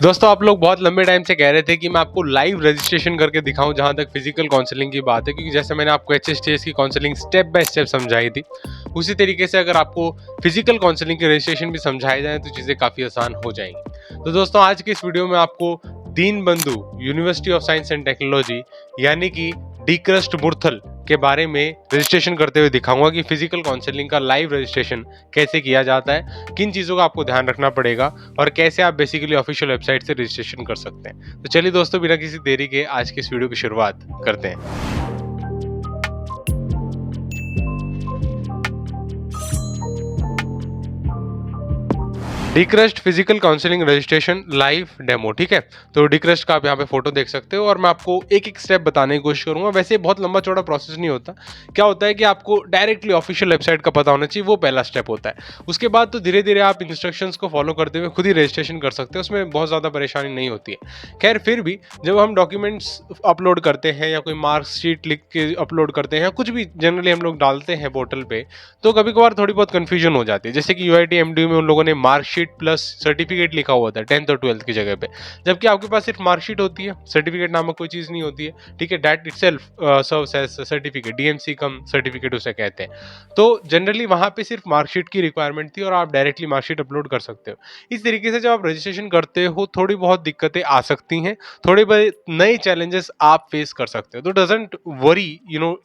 दोस्तों आप लोग बहुत लंबे टाइम से कह रहे थे कि मैं आपको लाइव रजिस्ट्रेशन करके दिखाऊं जहां तक फिजिकल काउंसलिंग की बात है, क्योंकि जैसे मैंने आपको एचएसटीएस की काउंसलिंग स्टेप बाय स्टेप समझाई थी, उसी तरीके से अगर आपको फिजिकल काउंसलिंग की रजिस्ट्रेशन भी समझाए जाए तो चीज़ें काफ़ी आसान हो जाएंगी। तो दोस्तों आज के इस वीडियो में आपको Deenbandhu university of science and technology यानी कि डी क्रस्ट मुरथल के बारे में रजिस्ट्रेशन करते हुए दिखाऊंगा कि फिजिकल काउंसलिंग का लाइव रजिस्ट्रेशन कैसे किया जाता है, किन चीज़ों का आपको ध्यान रखना पड़ेगा और कैसे आप बेसिकली ऑफिशियल वेबसाइट से रजिस्ट्रेशन कर सकते हैं। तो चलिए दोस्तों बिना किसी देरी के आज के इस वीडियो की शुरुआत करते हैं। DCRUST physical counselling registration live demo, ठीक है। तो डीक्रस्ट का आप यहाँ पे फोटो देख सकते हो और मैं आपको एक एक स्टेप बताने की कोशिश करूंगा। वैसे बहुत लंबा चौड़ा प्रोसेस नहीं होता। क्या होता है कि आपको डायरेक्टली ऑफिशियल वेबसाइट का पता होना चाहिए, वो पहला स्टेप होता है। उसके बाद तो धीरे धीरे आप इंस्ट्रक्शंस को फॉलो करते हुए खुद ही रजिस्ट्रेशन कर सकते हैं, उसमें बहुत ज़्यादा परेशानी नहीं होती है। खैर फिर भी जब हम डॉक्यूमेंट्स अपलोड करते हैं या कोई मार्कशीट लिख के अपलोड करते हैं, कुछ भी जनरली हम लोग डालते हैं पोर्टल पे, तो कभी कभार थोड़ी बहुत कन्फ्यूजन हो जाती है। जैसे कि यूआईटी एमडीयू में उन लोगों ने मार्कशीट प्लस सर्टिफिकेट लिखा हुआ था 10th और 12th की जगह पे, जबकि आपके पास सिर्फ मार्कशीट होती है, सर्टिफिकेट नामक कोई चीज़ नहीं होती है, ठीक है। That itself serves as certificate, DMC cum certificate उसे कहते हैं। तो जनरली वहाँ पे सिर्फ मार्कशीट की रिक्वायरमेंट थी और आप डायरेक्टली मार्कशीट अपलोड कर सकते हो। इस तरीके से जब आप रजिस्ट्रेशन करते हो थोड़ी बहुत दिक्कतें आ सकती हैं, थोड़े बहुत नए चैलेंजेस आप फेस कर सकते हो। तो doesn't worry,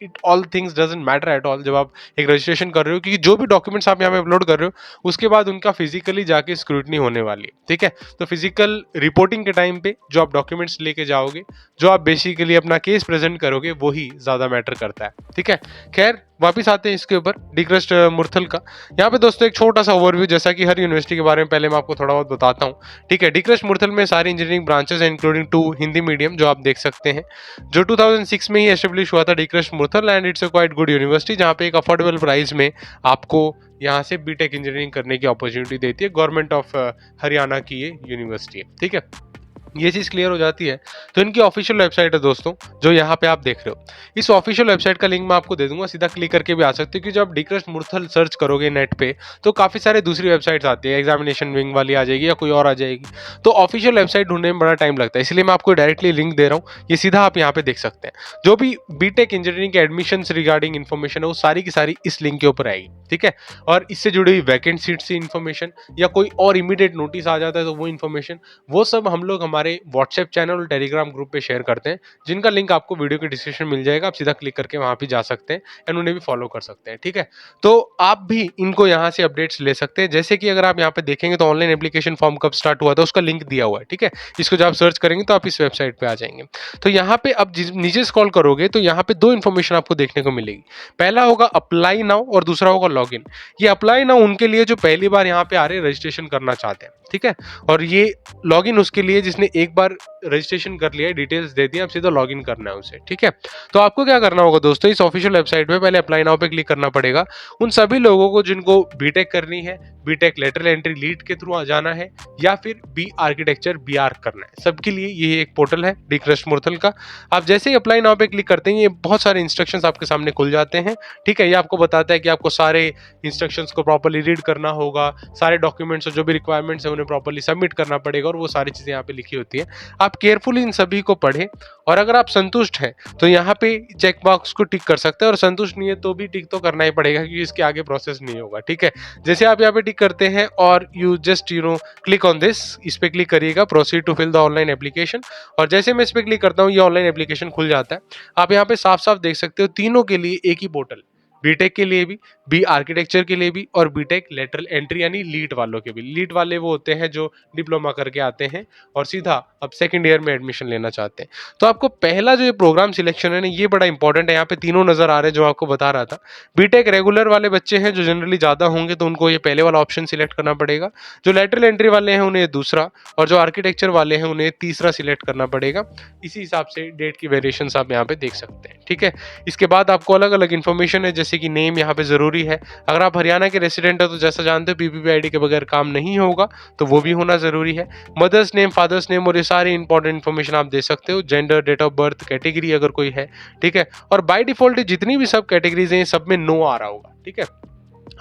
it all things doesn't matter at all जब आप एक रजिस्ट्रेशन कर रहे हो, क्योंकि जो भी डॉक्यूमेंट्स आप यहाँ पे अपलोड कर रहे हो उसके बाद उनका फिजिकली जाके स्क्रूटनी होने वाली है, ठीक है। तो फिजिकल रिपोर्टिंग के टाइम पे जो आप डॉक्यूमेंट्स लेके जाओगे, जो आप बेसिकली अपना केस प्रेजेंट करोगे, वही ज्यादा मैटर करता है, ठीक है। खैर वापिस आते हैं इसके ऊपर डीक्रस्ट मुरथल का। यहाँ पे दोस्तों एक छोटा सा ओवरव्यू, जैसा कि हर यूनिवर्सिटी के बारे में पहले मैं आपको थोड़ा बहुत बताता हूँ, ठीक है। डीक्रस्ट मुरथल में सारी इंजीनियरिंग ब्रांचेस हैं इंक्लूडिंग 2 हिंदी मीडियम, जो आप देख सकते हैं। जो 2006 में ही एस्टेब्लिश हुआ था DCRUST Murthal, and it's a quite good university जहाँ पे एक अफोर्डेबल प्राइस में आपको यहाँ से बीटेक इंजीनियरिंग करने की अपॉर्चुनिटी देती है। गवर्नमेंट ऑफ हरियाणा की ये यूनिवर्सिटी है, ठीक है। ये चीज़ क्लियर हो जाती है। तो इनकी ऑफिशियल वेबसाइट है दोस्तों, जो यहाँ पे आप देख रहे हो। इस ऑफिशियल वेबसाइट का लिंक मैं आपको दे दूंगा, सीधा क्लिक करके भी आ सकते हो, क्योंकि जब आप डीक्रस्ट मुरथल सर्च करोगे नेट पे तो काफ़ी सारे दूसरी वेबसाइट्स आती है, एग्जामिनेशन विंग वाली आ जाएगी या कोई और आ जाएगी। तो ऑफिशियल वेबसाइट ढूंढने में बड़ा टाइम लगता है, इसलिए मैं आपको डायरेक्टली लिंक दे रहा हूँ, ये सीधा आप यहाँ पे देख सकते हैं। जो भी बीटेक इंजीनियरिंग के एडमिशन रिगार्डिंग इन्फॉर्मेशन है वो सारी की सारी इस लिंक के ऊपर आएगी, ठीक है। और इससे जुड़ी हुई वैकेंट सीट से इन्फॉर्मेशन या कोई और इमीडिएट नोटिस आ जाता है तो वो इन्फॉर्मेशन, वो सब हम लोग हमारे व्हाट्सएप चैनल और टेलीग्राम ग्रुप पे शेयर करते हैं, जिनका लिंक आपको वीडियो के डिस्क्रिप्शन मिल जाएगा। आप सीधा क्लिक करके वहां भी जा सकते हैं एंड उन्हें भी फॉलो कर सकते हैं, ठीक है। तो आप भी इनको यहाँ से अपडेट्स ले सकते हैं। जैसे कि अगर आप यहाँ पे देखेंगे तो ऑनलाइन एप्लीकेशन फॉर्म कब स्टार्ट हुआ था उसका लिंक दिया हुआ है, ठीक है। इसको जब आप सर्च करेंगे तो आप इस वेबसाइट पे आ जाएंगे। तो यहाँ पे अब नीचे स्क्रॉल करोगे तो यहाँ पे 2 इन्फॉर्मेशन आपको देखने को मिलेगी। पहला होगा अप्लाई नाउ और दूसरा होगा लॉग इन। ये अप्लाई नाउ उनके लिए जो पहली बार यहाँ पे आ रहे रजिस्ट्रेशन करना चाहते हैं, ठीक है। और ये लॉग इन उसके लिए जिसने एक बार रजिस्ट्रेशन कर लिया है, डिटेल्स दे दिया, अब सीधा लॉग इन करना है उसे, ठीक है। तो आपको क्या करना होगा दोस्तों, इस ऑफिशियल वेबसाइट पे पहले अप्लाई नाउ पे क्लिक करना पड़ेगा। उन सभी लोगों को जिनको बीटेक करनी है, बीटेक लेटरल एंट्री लीड के थ्रू जाना है या फिर बी आर्किटेक्चर बीआर करना है, सबके लिए ये एक पोर्टल है डीक्रस्ट मुरथल का। आप जैसे ही अप्लाई नाउ पे क्लिक करते हैं ये बहुत सारे इंस्ट्रक्शंस आपके सामने खुल जाते हैं, ठीक है। ये आपको बताता है कि आपको सारे इंस्ट्रक्शंस को प्रॉपर्ली रीड करना होगा, सारे डॉक्यूमेंट्स और जो भी रिक्वायरमेंट्स है उन्हें प्रॉपर्ली सबमिट करना पड़ेगा, और वो सारी चीज़ें यहाँ पे लिखी होती है। आप केयरफुली इन सभी को पढ़ें और अगर आप संतुष्ट हैं तो यहाँ पे चेक बॉक्स को टिक कर सकते हैं, और संतुष्ट नहीं है तो भी टिक तो करना ही पड़ेगा क्योंकि इसके आगे प्रोसेस नहीं होगा, ठीक है। जैसे आप यहाँ पे टिक करते हैं और you just click on this, इस पे क्लिक करिएगा, proceed to fill the online application. और जैसे मैं इस पे क्लिक करता हूँ ये ऑनलाइन एप्लीकेशन खुल जाता है। आप यहाँ पे साफ साफ देख सकते हो तीनों के लिए एक ही पोर्टल, बीटेक के लिए भी, बी आर्किटेक्चर के लिए भी, और बीटेक लेटरल एंट्री यानी लीड वालों के भी। लीड वाले वो होते हैं जो डिप्लोमा करके आते हैं और सीधा अब सेकंड ईयर में एडमिशन लेना चाहते हैं। तो आपको पहला जो ये प्रोग्राम सिलेक्शन है ना, ये बड़ा इंपॉर्टेंट है। यहाँ पे तीनों नजर आ रहे हैं जो आपको बता रहा था। बीटेक रेगुलर वाले बच्चे हैं जो जनरली ज्यादा होंगे तो उनको ये पहले वाला ऑप्शन सिलेक्ट करना पड़ेगा। जो लेटरल एंट्री वाले हैं उन्हें दूसरा, और जो आर्किटेक्चर वाले हैं उन्हें तीसरा सिलेक्ट करना पड़ेगा। इसी हिसाब से डेट की वेरिएशन आप यहाँ पे देख सकते हैं, ठीक है। इसके बाद आपको अलग अलग इन्फॉर्मेशन है, जैसे कि नेम यहाँ पे जरूरी है। अगर आप हरियाणा के रेसिडेंट हो तो जैसा जानते हो पीपीपीआईडी के बगैर काम नहीं होगा, तो वो भी होना जरूरी है। मदर्स नेम, फादर्स नेम और ये सारी इंपॉर्टेंट इन्फॉर्मेशन आप दे सकते हो। Gender, date of birth, category अगर कोई है, ठीक है। और बाय डिफॉल्ट जितनी भी सब कैटेगरीज हैं सब में नो आ रहा होगा, ठीक है।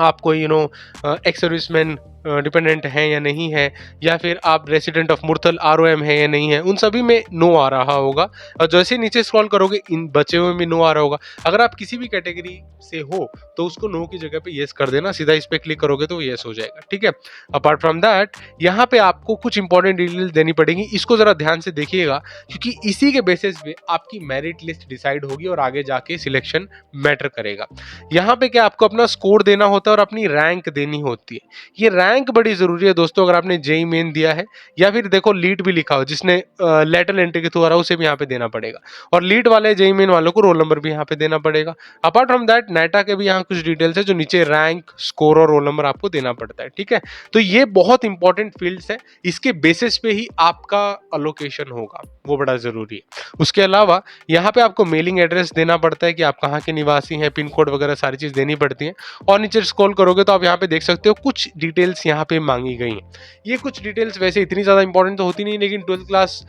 आप कोई एक्स सर्विसमैन डिपेंडेंट हैं या नहीं है, या फिर आप रेसिडेंट ऑफ मुरथल ROM है या नहीं है, उन सभी में नो आ रहा होगा। और जैसे नीचे स्क्रॉल करोगे इन बचे हुए में नो आ रहा होगा। अगर आप किसी भी कैटेगरी से हो तो उसको नो की जगह पे येस कर देना, सीधा इस पे क्लिक करोगे तो येस हो जाएगा, ठीक है। अपार्ट फ्रॉम दैट यहाँ पे आपको कुछ इंपॉर्टेंट डिटेल्स देनी पड़ेगी, इसको जरा ध्यान से देखिएगा, क्योंकि इसी के बेसिस पे आपकी मेरिट लिस्ट डिसाइड होगी और आगे जाके सिलेक्शन मैटर करेगा। यहाँ पे क्या आपको अपना स्कोर देना होता है और अपनी रैंक देनी होती है। ये रैंक बड़ी जरूरी है दोस्तों। अगर आपने जेई मेन दिया है या फिर देखो लीड भी लिखा हो, जिसने लेटरल एंट्री के थ्रू आ रहा है उसे भी यहाँ पे देना पड़ेगा, और लीड वाले जेई मेन वालों को रोल नंबर भी यहाँ पे देना पड़ेगा। अपार्ट फ्रॉम दैट नेटा के भी यहाँ कुछ डिटेल्स है जो नीचे रैंक, स्कोर और रोल नंबर आपको देना पड़ता है, ठीक है। तो ये बहुत इंपॉर्टेंट फील्ड्स है, इसके बेसिस पे ही आपका अलोकेशन होगा, वो बड़ा जरूरी है। उसके अलावा यहाँ पे आपको मेलिंग एड्रेस देना पड़ता है कि आप कहाँ के निवासी हैं, पिन कोड वगैरह सारी चीज देनी पड़ती है। और नीचे स्क्रॉल करोगे तो आप यहाँ पे देख सकते हो कुछ डिटेल्स यहाँ पे मांगी गई हैं। ये कुछ डिटेल्स वैसे इतनी ज्यादा इंपॉर्टेंट तो होती नहीं, लेकिन 12th क्लास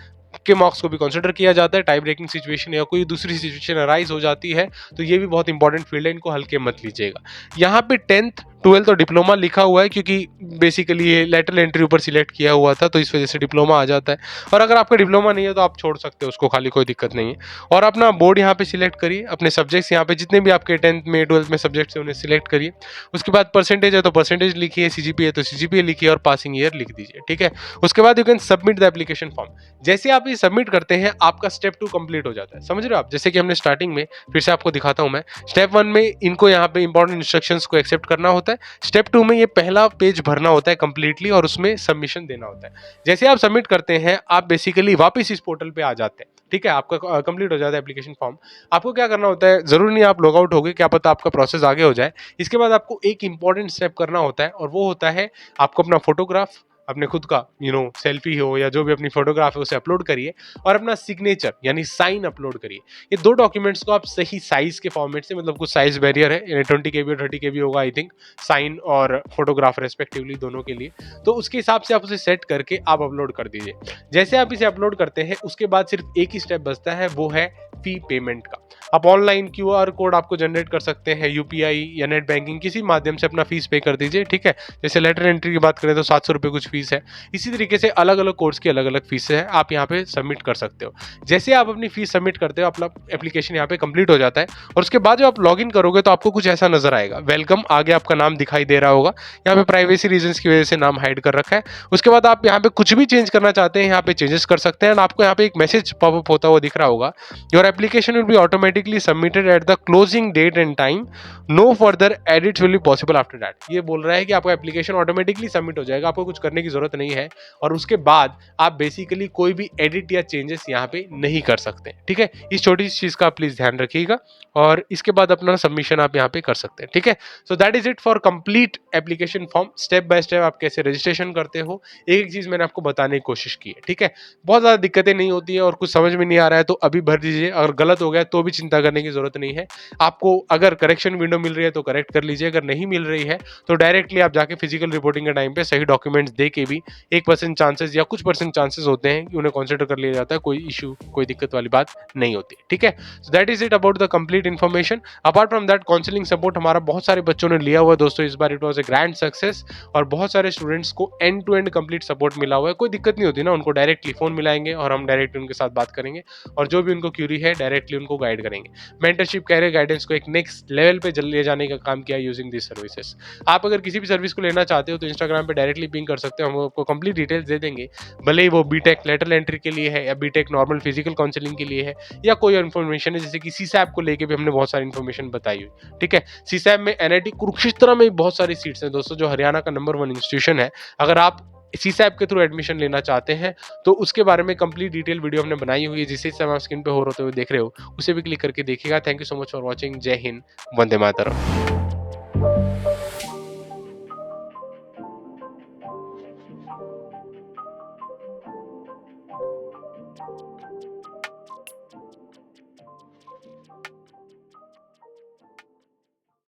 के मार्क्स को भी कंसिडर किया जाता है। टाइप ब्रेकिंग सिचुएशन या कोई दूसरी सिचुएशन अराइज हो जाती है तो ये भी बहुत इंपॉर्टेंट फील्ड है, इनको हल्के मत लीजिएगा। यहाँ पे 10th 12th और डिप्लोमा लिखा हुआ है, क्योंकि बेसिकली ये लेटरल एंट्री ऊपर सिलेक्ट किया हुआ था तो इस वजह से डिप्लोमा आ जाता है। और अगर आपका डिप्लोमा नहीं है तो आप छोड़ सकते हो उसको, खाली कोई दिक्कत नहीं है। और अपना बोर्ड यहाँ पे सिलेक्ट करिए, अपने सब्जेक्ट्स यहाँ पे जितने भी आपके 10th में 12th में सब्जेक्ट्स हैं उन्हें सिलेक्ट करिए। उसके बाद परसेंटेज है तो परसेंटेज लिखिए, CGPA है तो CGPA लिखिए और पासिंग ईयर लिख दीजिए, ठीक है। उसके बाद you can submit the application form. जैसे आप ये सबमिट करते हैं आपका स्टेप 2 कंप्लीट हो जाता है, समझ रहे हो आप। जैसे कि हमने स्टार्टिंग में, फिर से आपको दिखाता हूं मैं, स्टेप 1 में इनको यहाँ पे इंपॉर्टेंट इंस्ट्रक्शंस को एक्सेप्ट करना होता है। स्टेप 2 में ये पहला पेज भरना होता है कंप्लीटली और उसमें सबमिशन देना होता है। जैसे आप सबमिट करते हैं आप बेसिकली वापस इस पोर्टल पे आ जाते हैं, ठीक है। आपका कंप्लीट हो जाता है एप्लीकेशन फॉर्म। आपको क्या करना होता है, जरूरी नहीं आप लॉग आउट हो गए, क्या पता आपका प्रोसेस आगे हो जाए। इसके बाद आपको एक इंपॉर्टेंट स्टेप करना होता है और वो होता है आपको अपना फोटोग्राफ, अपने खुद का सेल्फी हो या जो भी अपनी फोटोग्राफ है उसे अपलोड करिए और अपना सिग्नेचर यानी साइन अपलोड करिए। ये दो डॉक्यूमेंट्स को आप सही साइज के फॉर्मेट से, मतलब कुछ साइज बैरियर है, यानी 20 KB और 30 KB होगा आई थिंक, साइन और फोटोग्राफ रेस्पेक्टिवली दोनों के लिए। तो उसके हिसाब से आप उसे सेट करके आप अपलोड कर दीजिए। जैसे आप इसे अपलोड करते हैं उसके बाद सिर्फ एक ही स्टेप बचता है, वो है फी पेमेंट का। आप ऑनलाइन QR कोड आपको जनरेट कर सकते हैं, UPI या नेट बैंकिंग किसी माध्यम से अपना फीस पे कर दीजिए, ठीक है। जैसे लेटर एंट्री की बात करें तो 700 रुपये कुछ फीस है। इसी तरीके से अलग अलग कोर्स की अलग अलग फीस है, आप यहाँ पे सबमिट कर सकते हो। जैसे आप अपनी फीस सबमिट करते हो अपना एप्लीकेशन यहाँ पे कंप्लीट हो जाता है और उसके बाद जब आप लॉग इन करोगे तो आपको कुछ ऐसा नजर आएगा, वेलकम, आगे आपका नाम दिखाई दे रहा होगा। यहाँ पे प्राइवेसी रीजंस की वजह से नाम हाइड कर रखा है। उसके बाद आप यहाँ पे कुछ भी चेंज करना चाहते हैं यहाँ पे चेंजेस कर सकते हैं। आपको यहाँ पे एक मैसेज पॉपअप होता हुआ दिख रहा होगा, your application will be automatically submitted at the closing date and time, no further edits will be possible after that. ये बोल रहा है कि आपका एप्लीकेशन ऑटोमेटिकली सबमिट हो जाएगा, आपको कुछ करने की जरूरत नहीं है और उसके बाद आप बेसिकली कोई भी एडिट या चेंजेस यहाँ पे नहीं कर सकते, ठीक है। इस छोटी सी चीज का आप प्लीज ध्यान रखिएगा और इसके बाद अपना सबमिशन आप यहाँ पे कर सकते हैं, ठीक है। So that is it for complete application form. Step by step आप कैसे रजिस्ट्रेशन करते हो एक चीज मैंने आपको बताने की कोशिश की है, ठीक है। बहुत ज्यादा दिक्कतें नहीं होती है और कुछ समझ में नहीं आ रहा है तो अभी भर दीजिए, अगर गलत हो गया तो भी चिंता करने की जरूरत नहीं है। आपको अगर करेक्शन विंडो मिल रही है तो करेक्ट कर लीजिए, अगर नहीं मिल रही है तो डायरेक्टली आप जाके फिजिकल रिपोर्टिंग के टाइम पे सही डॉक्यूमेंट्स दे के भी 1% चांसेस या कुछ % चांसेस होते हैं कि उन्हें कंसिडर कर लिया जाता है, कोई इशू कोई दिक्कत वाली बात नहीं होती, ठीक है। So that is it about the complete information. Apart from that counselling support हमारा बहुत सारे बच्चों ने लिया हुआ है दोस्तों, इस बार it was a grand success और बहुत सारे स्टूडेंट्स को end to end complete support मिला हुआ है। कोई दिक्कत नहीं होती ना, उनको डायरेक्टली फोन मिलाएंगे और हम डायरेक्टली उनके साथ बात करेंगे और जो भी उनको क्यूरी है डायरेक्टली उनको गाइड करेंगे। मेंटरशिप कैरियर गाइडेंस को एक नेक्स्ट लेवल पे ले जाने का काम किया यूजिंग दिस सर्विसेज। आप अगर किसी भी सर्विस को लेना चाहते हो तो इंस्टाग्राम पे डायरेक्टली पिंग कर सकते हो, हम आपको कंप्लीट डिटेल्स दे देंगे, भले ही वो बीटेक लेटरल एंट्री के लिए है या बीटेक नॉर्मल फिजिकल काउंसलिंग के लिए है या कोई इन्फॉर्मेशन है, जैसे कि सीसैप को लेके भी हमने बहुत सारी इन्फॉर्मेशन बताई हुई, ठीक है। सीसैप में NIT कुरुक्षेत्र में बहुत सारी सीट्स हैं दोस्तों, जो हरियाणा का नंबर 1 इंस्टीट्यूशन है। अगर आप सीसैप के थ्रू एडमिशन लेना चाहते हैं तो उसके बारे में कंप्लीट डिटेल वीडियो हमने बनाई हुई है, जिसे समय आप स्क्रीन पे होते हुए देख रहे हो उसे भी क्लिक करके देखिएगा। Thank you so much for watching. जय हिंद, वंदे मातरम।